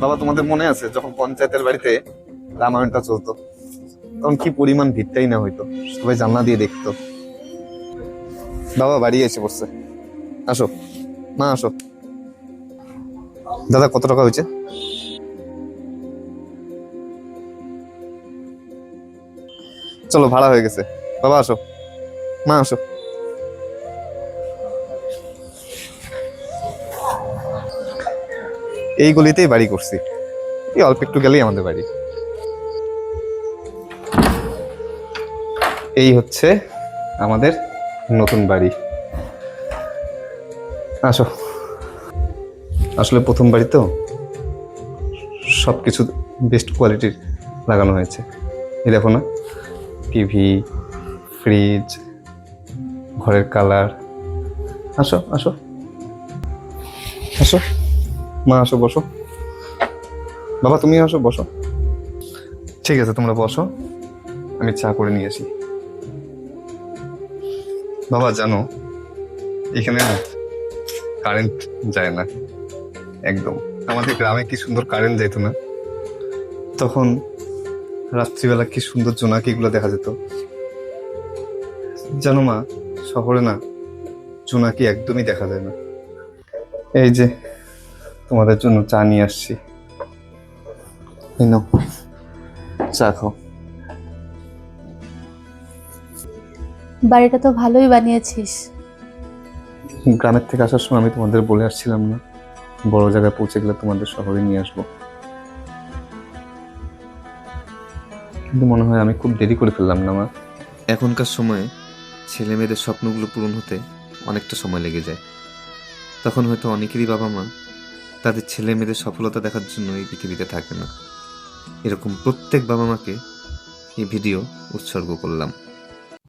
বাবা, তোমাদের মনে আছে যখন পঞ্চায়েতের বাড়িতে রামায়ণটা চলতো, তখন কি পরিমাণ ভিড়টাই না হইতো, সবাই জানলা দিয়ে দেখতো। বাবা বাড়ি এসে পড়ছে, আসো মা আসো। দাদা কত টাকা হয়েছে? চলো ভাড়া হয়ে গেছে। বাবা আসো, মা আসো। এই গলিতেই বাড়ি করছি, এই অল্প একটু গেলেই আমাদের বাড়ি। এই হচ্ছে আমাদের নতুন বাড়ি। আসো। আসলে প্রথম বাড়ি তো, সবকিছু বেস্ট কোয়ালিটির লাগানো হয়েছে। এই দেখো না, টিভি, ফ্রিজ, ঘরের কালার। আসো আসো আসো, মা আসো, বসো। বাবা তুমি আসো, বসো। ঠিক আছে তোমরা বসো, আমি চা করে নিয়ে আসি। বাবা জানো, এখানে না কারেন্ট যায় না একদম। আমাদের গ্রামে কি সুন্দর কারেন্ট যাইতো না, তখন রাত্রিবেলা কি সুন্দর জোনাকিগুলো দেখা যেত। জানো মা, শহরে না জোনাকি একদমই দেখা যায় না। এই যে তোমাদের জন্য চা নিয়ে আসছি, এই নাও চা খাও। বাড়িটা তো ভালোই বানিয়েছিস। গ্রামের থেকে আসার সময় আমি তোমাদের বলে আসছিলাম না, বড় জায়গায় পৌঁছে গেলে তোমাদের শহরে নিয়ে আসবো, কিন্তু মনে হয় আমি খুব দেরি করে ফেললাম না মা। এখনকার সময়ে ছেলে মেয়েদের স্বপ্নগুলো পূরণ হতে অনেকটা সময় লেগে যায়। তখন হয়তো অনেকেরই বাবা মা তাদের ছেলে মেয়েদের সফলতা দেখার জন্য এই পৃথিবীতে থাকে না। এরকম প্রত্যেক বাবা মাকে এই ভিডিও উৎসর্গ করলাম।